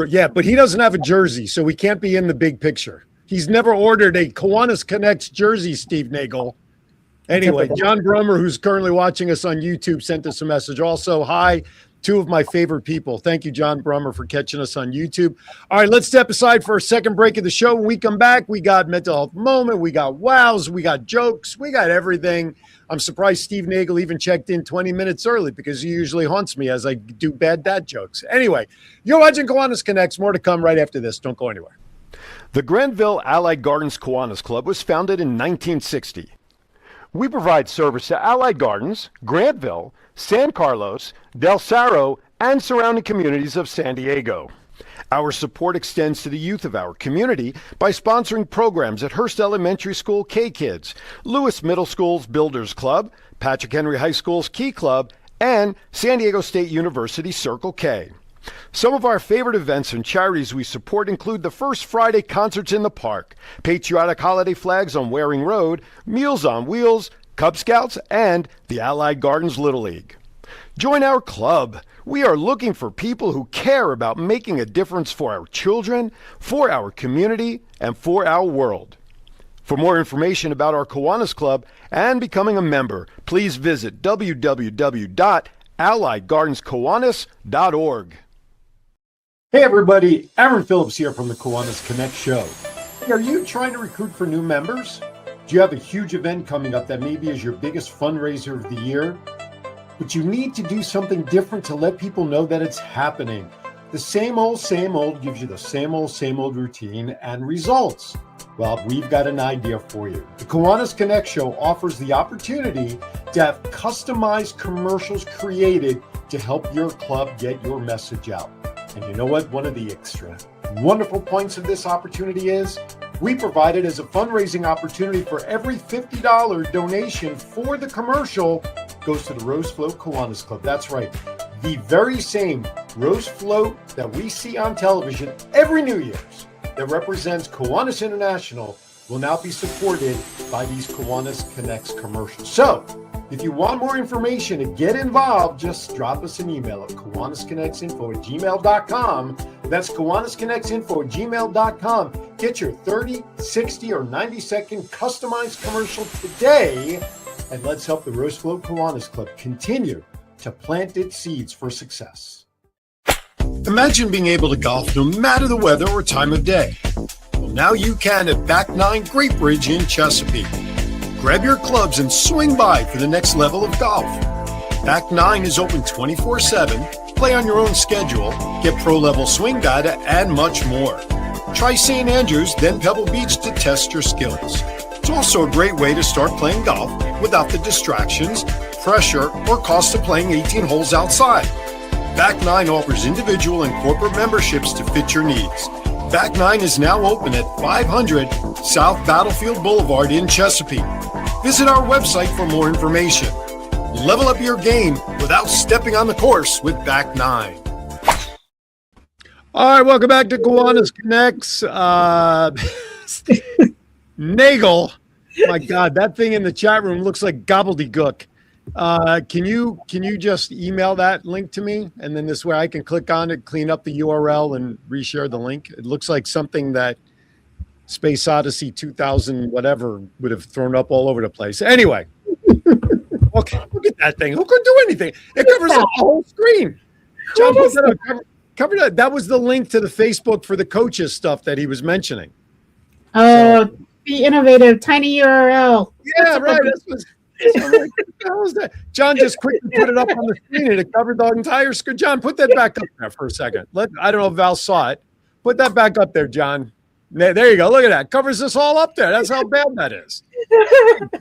Yeah, but he doesn't have a jersey, so we can't be in the big picture. He's never ordered a Kiwanis Connects jersey, Steve Nagel. Anyway, John Brummer, who's currently watching us on YouTube, sent us a message. Also, hi, 2 of my favorite people. Thank you, John Brummer, for catching us on YouTube. All right, let's step aside for a second break of the show. When we come back, we got mental health moment, we got wows, we got jokes, we got everything. I'm surprised Steve Nagel even checked in 20 minutes early, because he usually haunts me as I do bad dad jokes. Anyway, you're watching Kiwanis Connects. More to come right after this. Don't go anywhere. The Granville Allied Gardens Kiwanis Club was founded in 1960. We provide service to Allied Gardens, Granville, San Carlos, Del Cerro, and surrounding communities of San Diego. Our support extends to the youth of our community by sponsoring programs at Hearst Elementary School K-Kids, Lewis Middle School's Builders Club, Patrick Henry High School's Key Club, and San Diego State University Circle K. Some of our favorite events and charities we support include the First Friday Concerts in the Park, Patriotic Holiday Flags on Waring Road, Meals on Wheels, Cub Scouts, and the Allied Gardens Little League. Join our club. We are looking for people who care about making a difference for our children, for our community, and for our world. For more information about our Kiwanis Club and becoming a member, please visit www.alliedgardenskiwanis.org. Hey everybody, Aaron Phillips here from the Kiwanis Connects show. Hey, are you trying to recruit for new members? Do you have a huge event coming up that maybe is your biggest fundraiser of the year? But you need to do something different to let people know that it's happening. The same old gives you the same old routine and results. Well, we've got an idea for you. The Kiwanis Connects show offers the opportunity to have customized commercials created to help your club get your message out. And you know what? One of the extra wonderful points of this opportunity is we provide it as a fundraising opportunity. For every $50 donation for the commercial goes to the Rose Float Kiwanis Club. That's right. The very same Rose Float that we see on television every New Year's that represents Kiwanis International will now be supported by these Kiwanis Connects commercials. So, if you want more information and get involved, just drop us an email at KiwanisConnectsInfo@gmail.com. That's KiwanisConnectsInfo@gmail.com. Get your 30, 60, or 90-second customized commercial today, and let's help the Rose Float Kiwanis Club continue to plant its seeds for success. Imagine being able to golf no matter the weather or time of day. Well, now you can at Back 9 Great Bridge in Chesapeake. Grab your clubs and swing by for the next level of golf. Back 9 is open 24/7, play on your own schedule, get pro-level swing data, and much more. Try St. Andrews, then Pebble Beach to test your skills. It's also a great way to start playing golf without the distractions, pressure, or cost of playing 18 holes outside. Back 9 offers individual and corporate memberships to fit your needs. Back 9 is now open at 500 South Battlefield Boulevard in Chesapeake. Visit our website for more information. Level up your game without stepping on the course with Back 9. All right, welcome back to Kiwanis Connects. Nagel, my God, that thing in the chat room looks like gobbledygook. Can you just email that link to me, and then this way I can click on it, clean up the URL, and reshare the link? It looks like something that Space Odyssey 2000 whatever would have thrown up all over the place. Anyway, okay, look at that thing. Who could do anything? It covers up the whole screen. John, put that up. Cover that. That was the link to the Facebook for the coaches stuff that he was mentioning. Oh, be innovative, tiny URL. Yeah, right. I'm like, what the hell is that? John just quickly put it up on the screen and it covered the entire screen. John, put that back up there for a second. I don't know if Val saw it. Put that back up there, John. There you go. Look at that. Covers this all up there. That's how bad that is.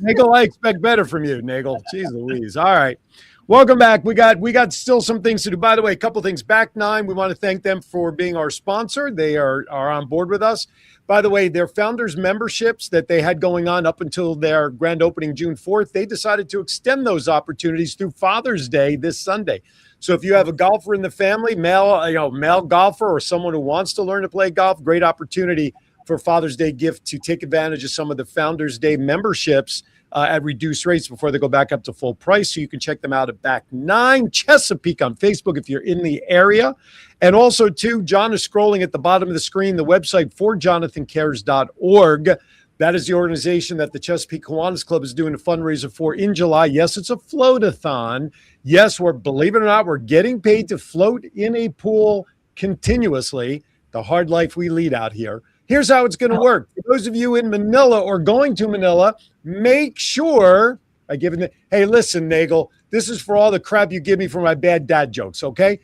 Nagel, I expect better from you, Nagel. Jeez Louise. All right. Welcome back. We got still some things to do. By the way, a couple things. Back 9, we want to thank them for being our sponsor. They are on board with us. By the way, their founders memberships that they had going on up until their grand opening June 4th, they decided to extend those opportunities through Father's Day this Sunday. So if you have a golfer in the family, male golfer, or someone who wants to learn to play golf, great opportunity for Father's Day gift to take advantage of some of the Founders Day memberships at reduced rates before they go back up to full price. So you can check them out at Back 9 Chesapeake on Facebook if you're in the area. And also, too, John is scrolling at the bottom of the screen, the website for jonathancares.org. That is the organization that the Chesapeake Kiwanis Club is doing a fundraiser for in July. Yes, it's a float-a-thon. Yes, believe it or not, we're getting paid to float in a pool continuously, the hard life we lead out here. Here's how it's going to work. For those of you in Manila or going to Manila, make sure hey, listen, Nagel, this is for all the crap you give me for my bad dad jokes, okay?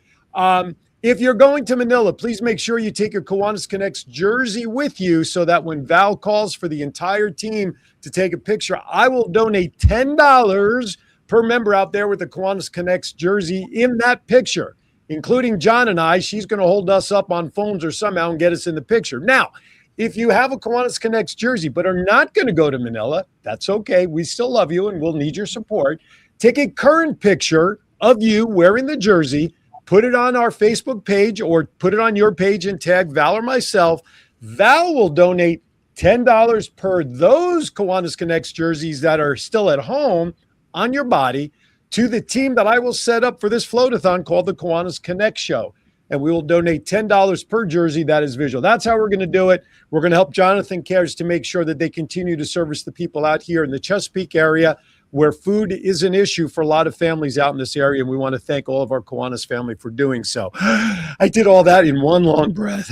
If you're going to Manila, please make sure you take your Kiwanis Connects jersey with you so that when Val calls for the entire team to take a picture, I will donate $10 per member out there with the Kiwanis Connects jersey in that picture, including John and I. She's going to hold us up on phones or somehow and get us in the picture. Now, if you have a Kiwanis Connects jersey but are not going to go to Manila, that's okay. We still love you and we'll need your support. Take a current picture of you wearing the jersey, put it on our Facebook page or put it on your page and tag Val or myself. Val will donate $10 per those Kiwanis Connects jerseys that are still at home on your body to the team that I will set up for this float-a-thon called the Kiwanis Connect Show. And we will donate $10 per jersey that is visual. That's how we're going to do it. We're going to help Jonathan Cares to make sure that they continue to service the people out here in the Chesapeake area where food is an issue for a lot of families out in this area. And we want to thank all of our Kiwanis family for doing so. I did all that in one long breath,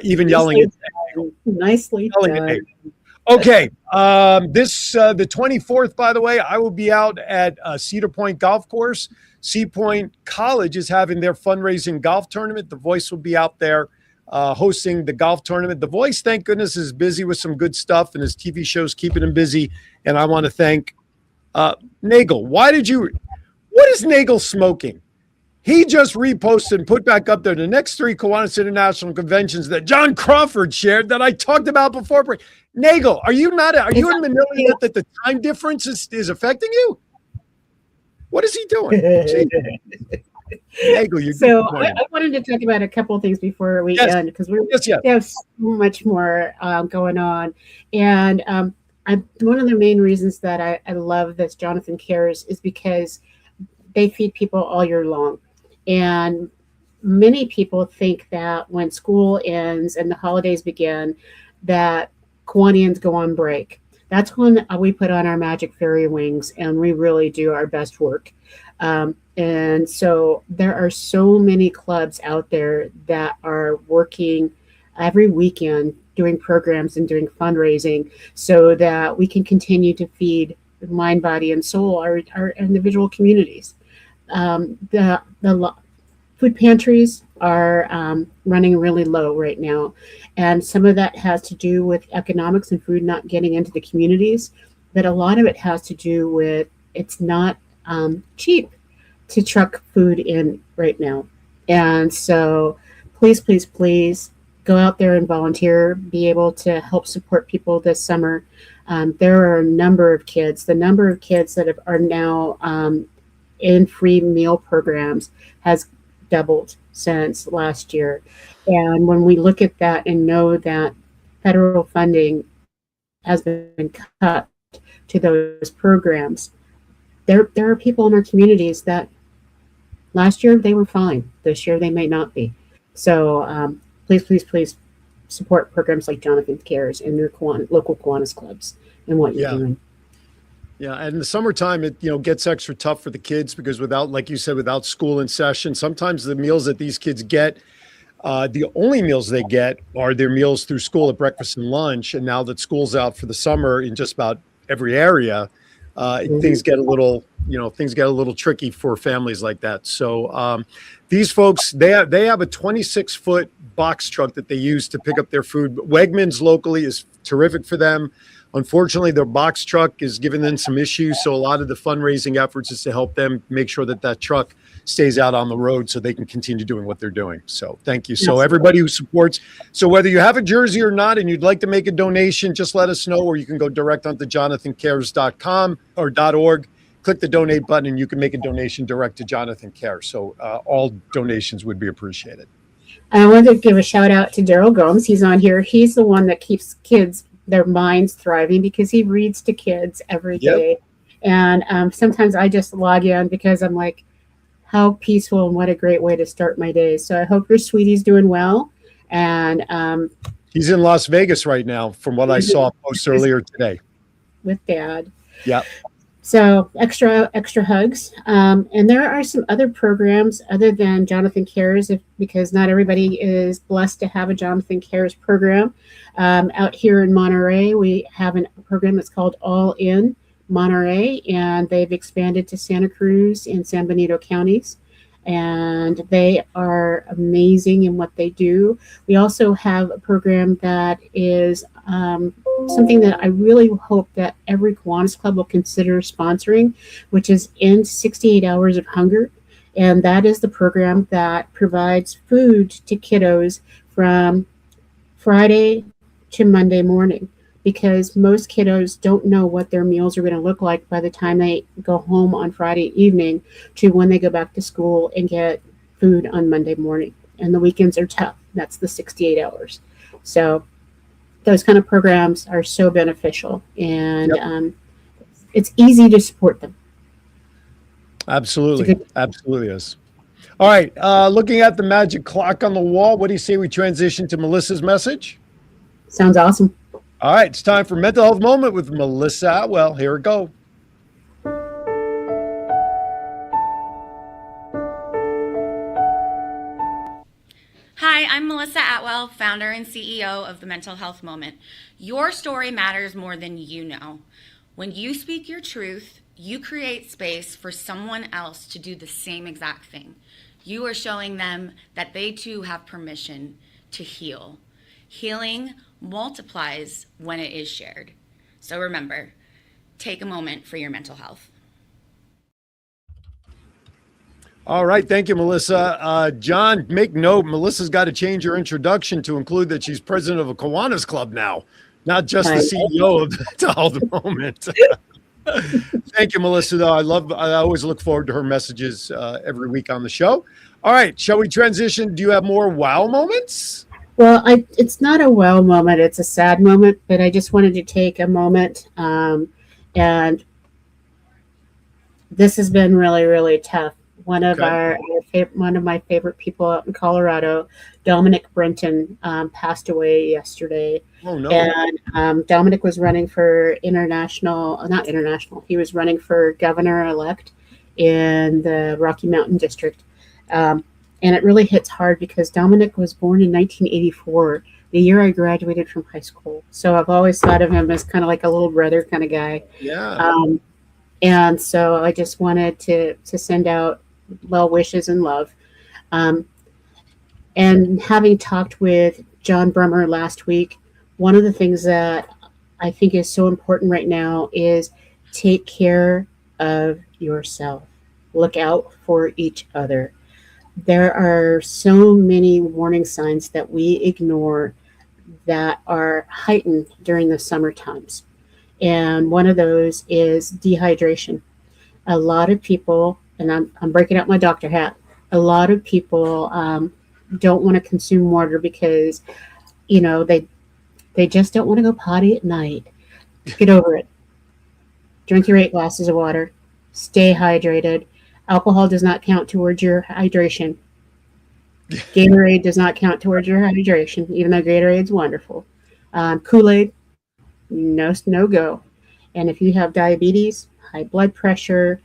even yelling at Nicely done. Okay. The 24th, by the way, I will be out at Cedar Point Golf Course. Sea Point College is having their fundraising golf tournament. The Voice will be out there hosting the golf tournament. The Voice, thank goodness, is busy with some good stuff, and his TV show's keeping him busy. And I want to thank Nagel. What is Nagel smoking? He just reposted and put back up there the next 3 Kiwanis International Conventions that John Crawford shared that I talked about before. Nagel, are you in Manila yet that the time difference is affecting you? What is he doing? Nagel, I wanted to talk about a couple of things before we end because we have so much more going on. And one of the main reasons that I love this Jonathan Cares is because they feed people all year long. And many people think that when school ends and the holidays begin, that Kiwanians go on break. That's when we put on our magic fairy wings and we really do our best work. And so there are so many clubs out there that are working every weekend doing programs and doing fundraising so that we can continue to feed mind, body, and soul our individual communities. The food pantries are running really low right now, and some of that has to do with economics and food not getting into the communities, but a lot of it has to do with it's not cheap to truck food in right now. And so please go out there and volunteer, be able to help support people this summer. There are a number of kids. The number of kids that are now in free meal programs has doubled since last year. And when we look at that and know that federal funding has been cut to those programs, there are people in our communities that last year they were fine. This year they may not be. So please support programs like Jonathan Cares and your local Kiwanis clubs and what you're doing. Yeah, and in the summertime, it gets extra tough for the kids because like you said, without school in session, sometimes the meals that these kids get, the only meals they get are their meals through school at breakfast and lunch. And now that school's out for the summer in just about every area, things get a little tricky for families like that. So these folks, they have a 26-foot box truck that they use to pick up their food. Wegmans locally is terrific for them. Unfortunately, their box truck is giving them some issues. So a lot of the fundraising efforts is to help them make sure that truck stays out on the road so they can continue doing what they're doing. So thank you. So everybody who supports, so whether you have a jersey or not, and you'd like to make a donation, just let us know, or you can go direct onto jonathancares.com or .org, click the donate button, and you can make a donation direct to Jonathan Cares. So all donations would be appreciated. I wanted to give a shout out to Daryl Gomes. He's on here. He's the one that keeps kids, their minds thriving because he reads to kids every day. And sometimes I just log in because I'm like, how peaceful and what a great way to start my day. So I hope your sweetie's doing well. And he's in Las Vegas right now, from what I saw post earlier today. With Dad. Yeah. So extra hugs. And there are some other programs other than Jonathan Cares, because not everybody is blessed to have a Jonathan Cares program. Out here in Monterey, we have a program that's called All In Monterey, and they've expanded to Santa Cruz and San Benito counties. and they are amazing in what they do. We also have a program that is something that I really hope that every Kiwanis Club will consider sponsoring, which is End 68 Hours of Hunger. And that is the program that provides food to kiddos from Friday to Monday morning, because most kiddos don't know what their meals are going to look like by the time they go home on Friday evening to when they go back to school and get food on Monday morning. And the weekends are tough. That's the 68 hours. So those kind of programs are so beneficial, and it's easy to support them. Absolutely. Absolutely is. All right. Looking at the magic clock on the wall, what do you say we transition to Melissa's message? Sounds awesome. All right. It's time for Mental Health Moment with Melissa Atwell. Here we go. Hi, I'm Melissa Atwell, founder and CEO of the Mental Health Moment. Your story matters more than you know. When you speak your truth, you create space for someone else to do the same exact thing. You are showing them that they too have permission to heal. Healing multiplies when it is shared. So remember, take a moment for your mental health. All right. Thank you, Melissa. John, make note, Melissa's got to change her introduction to include that she's president of a Kiwanis Club now, not just the CEO of the Mental Health Moment. Thank you, Melissa. Though I always look forward to her messages every week on the show. All right. Shall we transition? Do you have more wow moments? Well, it's not a wow moment. It's a sad moment, but I just wanted to take a moment. And this has been really, really tough. One of my favorite people out in Colorado, Dominic Brenton, passed away yesterday. Oh, no. And Dominic was running for he was running for governor-elect in the Rocky Mountain District. And it really hits hard because Dominic was born in 1984, the year I graduated from high school. So I've always thought of him as kind of like a little brother kind of guy. Yeah. And so I just wanted to send out well wishes and love. And having talked with John Brummer last week, one of the things that I think is so important right now is take care of yourself. Look out for each other. There are so many warning signs that we ignore that are heightened during the summer times. And one of those is dehydration. A lot of people, and I'm breaking out my doctor hat, a lot of people don't want to consume water because, they just don't want to go potty at night. Get over it. Drink your 8 glasses of water. Stay hydrated. Alcohol does not count towards your hydration. Gatorade does not count towards your hydration, even though Gatorade's wonderful. Kool-Aid, no go. And if you have diabetes, high blood pressure,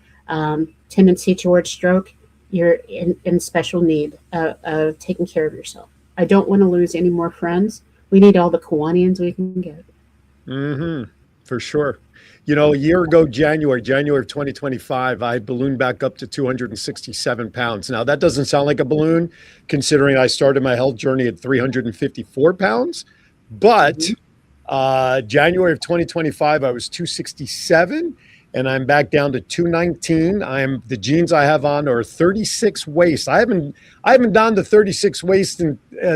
tendency towards stroke, you're in special need of taking care of yourself. I don't want to lose any more friends. We need all the Kiwanians we can get. Mm-hmm. For sure. A year ago, January of 2025, I ballooned back up to 267 pounds. Now, that doesn't sound like a balloon, considering I started my health journey at 354 pounds. But January of 2025, I was 267, and I'm back down to 219. The jeans I have on are 36 waist. I haven't donned the 36 waist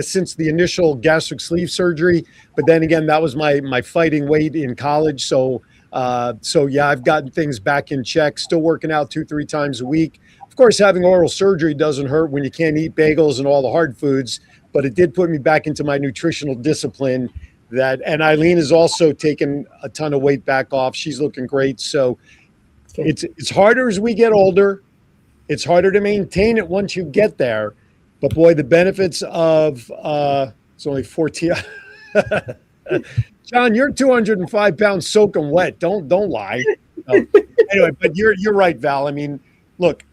since the initial gastric sleeve surgery. But then again, that was my fighting weight in college. So yeah, I've gotten things back in check. Still working out 2-3 times a week. Of course, having oral surgery doesn't hurt when you can't eat bagels and all the hard foods. But it did put me back into my nutritional discipline. And Eileen has also taken a ton of weight back off. She's looking great. So it's harder as we get older. It's harder to maintain it once you get there. But boy, the benefits of it's only 14. John, you're 205 pounds soaking wet. Don't lie. No. Anyway, but you're right, Val. I mean, look,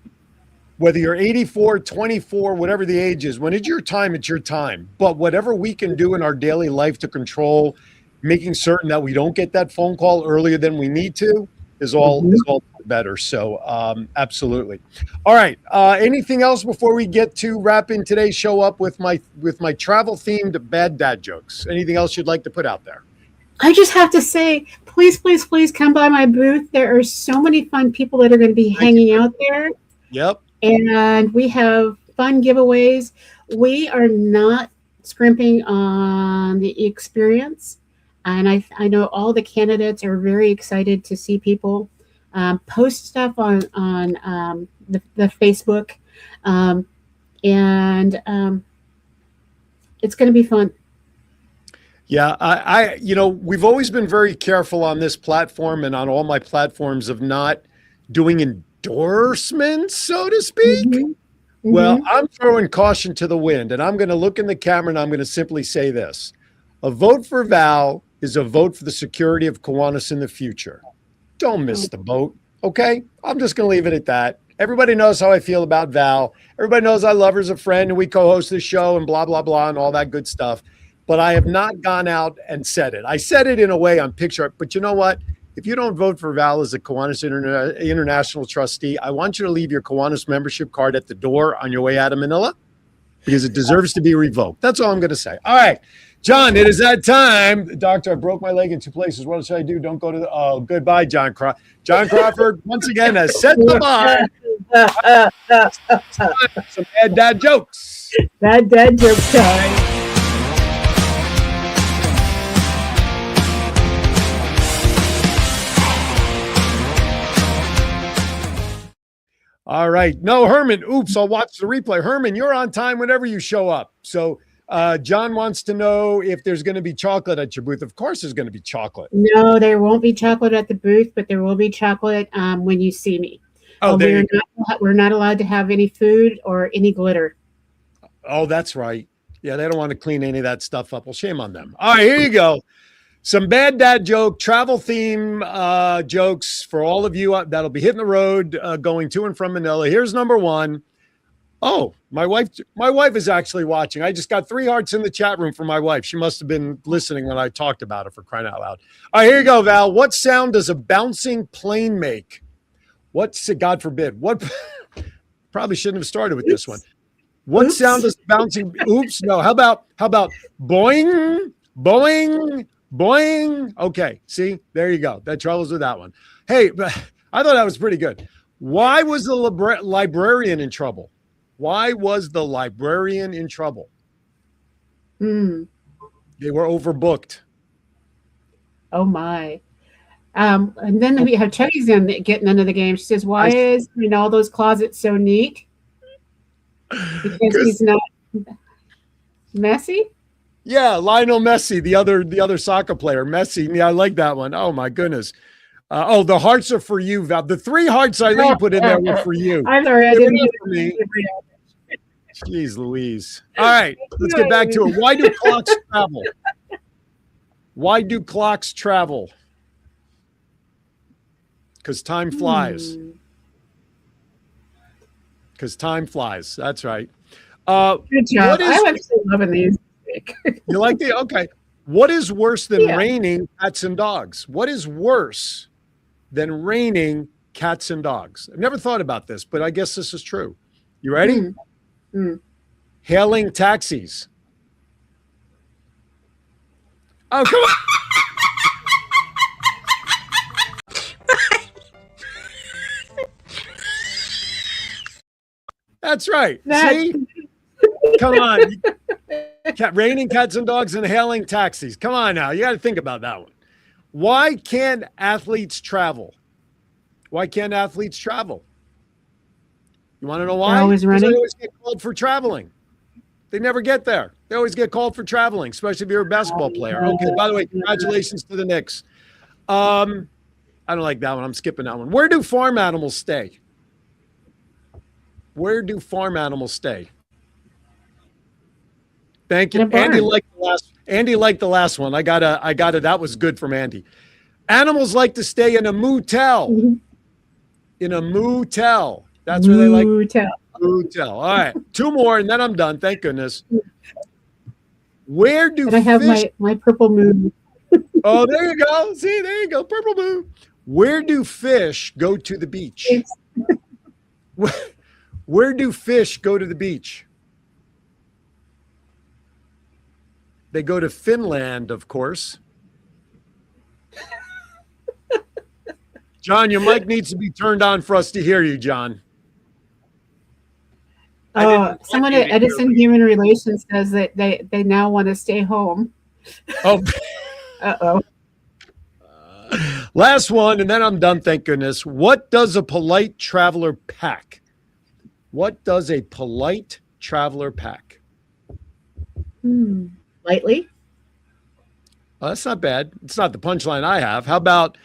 whether you're 84, 24, whatever the age is, when it's your time, it's your time. But whatever we can do in our daily life to control, making certain that we don't get that phone call earlier than we need to is all the better. So absolutely. All right. Anything else before we get to wrapping today's show up with my travel themed bad dad jokes? Anything else you'd like to put out there? I just have to say, please, please, please come by my booth. There are so many fun people that are going to be hanging out there. Yep. And we have fun giveaways. We are not scrimping on the experience. And I know all the candidates are very excited to see people post stuff on the Facebook. And it's going to be fun. Yeah, I we've always been very careful on this platform and on all my platforms of not doing endorsements, so to speak. Mm-hmm. Well, I'm throwing caution to the wind, and I'm going to look in the camera and I'm going to simply say this. A vote for Val is a vote for the security of Kiwanis in the future. Don't miss the boat, okay? I'm just going to leave it at that. Everybody knows how I feel about Val. Everybody knows I love her as a friend, and we co-host this show and blah, blah, blah, and all that good stuff. But I have not gone out and said it. I said it in a way on picture art. But you know what? If you don't vote for Val as a Kiwanis International trustee, I want you to leave your Kiwanis membership card at the door on your way out of Manila because it deserves to be revoked. That's all I'm going to say. All right, John, it is that time. Doctor, I broke my leg in two places. What should I do? Don't go to the... Oh, goodbye, John Crawford. John Crawford, once again, has set the bar. Some bad dad jokes. Bad dad joke time. All right. No, Herman. Oops, I'll watch the replay. Herman, you're on time whenever you show up. So John wants to know if there's going to be chocolate at your booth. Of course there's going to be chocolate. No, there won't be chocolate at the booth, but there will be chocolate when you see me. Oh, we're not allowed to have any food or any glitter. Oh, that's right. Yeah, they don't want to clean any of that stuff up. Well, shame on them. All right, here you go. Some bad dad joke, travel theme jokes for all of you that'll be hitting the road going to and from Manila. Here's number one. Oh, my wife is actually watching. I just got 3 hearts in the chat room for my wife. She must have been listening when I talked about it, for crying out loud. All right, here you go, Val. What sound does a bouncing plane make? God forbid. What? Probably shouldn't have started with this one. What sound does bouncing? Oops. No. How about boing, boing, boing? Okay. See, there you go. That troubles with that one. Hey, I thought that was pretty good. Why was the librarian in trouble? Why was the librarian in trouble? They were overbooked. Oh my. And then we have Chuggy's getting into the game. She says, why is all those closets so neat? Because he's not Messi? Yeah, Lionel Messi, the other soccer player. Messi. Yeah, I like that one. Oh my goodness. The hearts are for you, Val. The 3 hearts I put in there were for you. I'm sorry, I didn't for me. Jeez Louise. All right, let's get back to it. Why do clocks travel? Why do clocks travel? Because time flies. Because time flies. That's right. Good job. I'm actually loving these. You like the? Okay. What is worse than raining cats and dogs? What is worse than raining cats and dogs? I've never thought about this, but I guess this is true. You ready? Hailing taxis. Oh, come on. That's right. See? Come on. Raining cats and dogs and hailing taxis. Come on now. You got to think about that one. Why can't athletes travel? Why can't athletes travel? You want to know why? They're always running. They always get called for traveling. They never get there. They always get called for traveling, especially if you're a basketball player. Okay, by the way, congratulations to the Knicks. I don't like that one. I'm skipping that one. Where do farm animals stay? Where do farm animals stay? Thank you. Andy liked the last one. I got it. That was good from Andy. Animals like to stay in a motel. In a motel. That's where they like. Motel. All right. 2 more and then I'm done. Thank goodness. Where do I have my purple moon? Oh, there you go. See, there you go. Purple moon. Where do fish go to the beach? Where do fish go to the beach? They go to Finland, of course. John, your mic needs to be turned on for us to hear you, John. Someone at Edison Human Relations says that they now want to stay home. Oh. Uh-oh. Last one, and then I'm done, thank goodness. What does a polite traveler pack? What does a polite traveler pack? Lightly? That's not bad. It's not the punchline I have. How about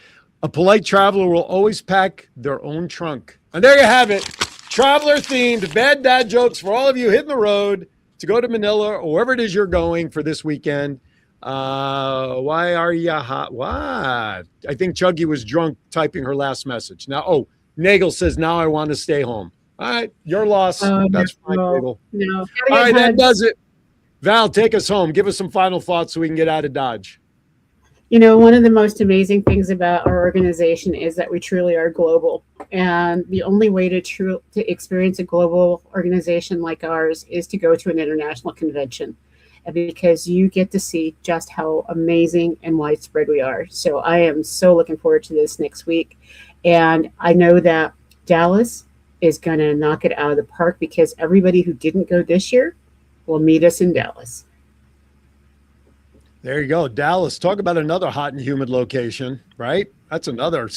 a polite traveler will always pack their own trunk? And there you have it. Traveler themed bad dad jokes for all of you hitting the road to go to Manila or wherever it is you're going for this weekend. Why are you hot? What? I think Chuggy was drunk typing her last message. Now, Nagel says, now I want to stay home. All right, your loss. That's fine, Nagel. No. All right, that does it. Val, take us home. Give us some final thoughts so we can get out of Dodge. You know, one of the most amazing things about our organization is that we truly are global. And the only way to experience a global organization like ours is to go to an international convention, because you get to see just how amazing and widespread we are. So I am so looking forward to this next week. And I know that Dallas is going to knock it out of the park, because everybody who didn't go this year will meet us in Dallas. There you go. Dallas. Talk about another hot and humid location, right? That's another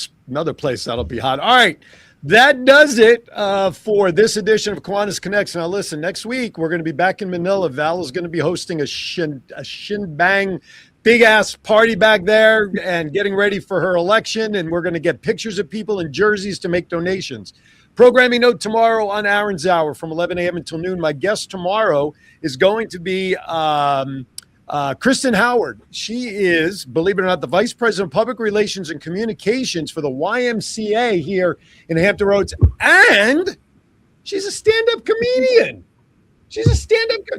place that'll be hot. All right. That does it for this edition of Kiwanis Connects. Now, listen, next week we're going to be back in Manila. Val is going to be hosting a shinbang, big-ass party back there and getting ready for her election, and we're going to get pictures of people in jerseys to make donations. Programming note tomorrow on Aaron's Hour from 11 a.m. until noon. My guest tomorrow is going to be Kristen Howard. She is, believe it or not, the Vice President of Public Relations and Communications for the YMCA here in Hampton Roads. And she's a stand-up comedian.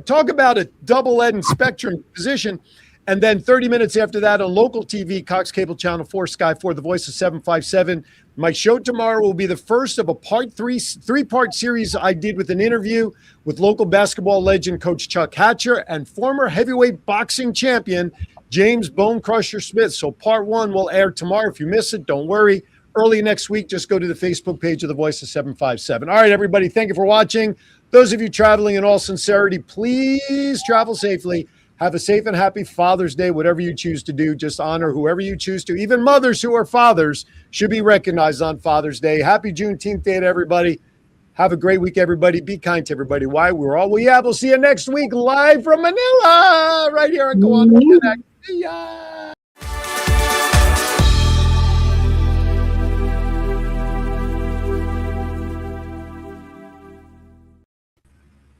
Talk about a double-edged spectrum position. And then 30 minutes after that on local TV, Cox Cable Channel 4, Sky 4, The Voice of 757. My show tomorrow will be the first of a three-part series I did with an interview with local basketball legend Coach Chuck Hatcher and former heavyweight boxing champion James Bone Crusher Smith. So part one will air tomorrow. If you miss it, don't worry. Early next week, just go to the Facebook page of The Voice of 757. All right, everybody, thank you for watching. Those of you traveling, in all sincerity, please travel safely. Have a safe and happy Father's Day, whatever you choose to do. Just honor whoever you choose to. Even mothers who are fathers should be recognized on Father's Day. Happy Juneteenth Day to everybody. Have a great week, everybody. Be kind to everybody. Why? We're all we have. We'll see you next week live from Manila right here on Kiwanis Connects. See ya.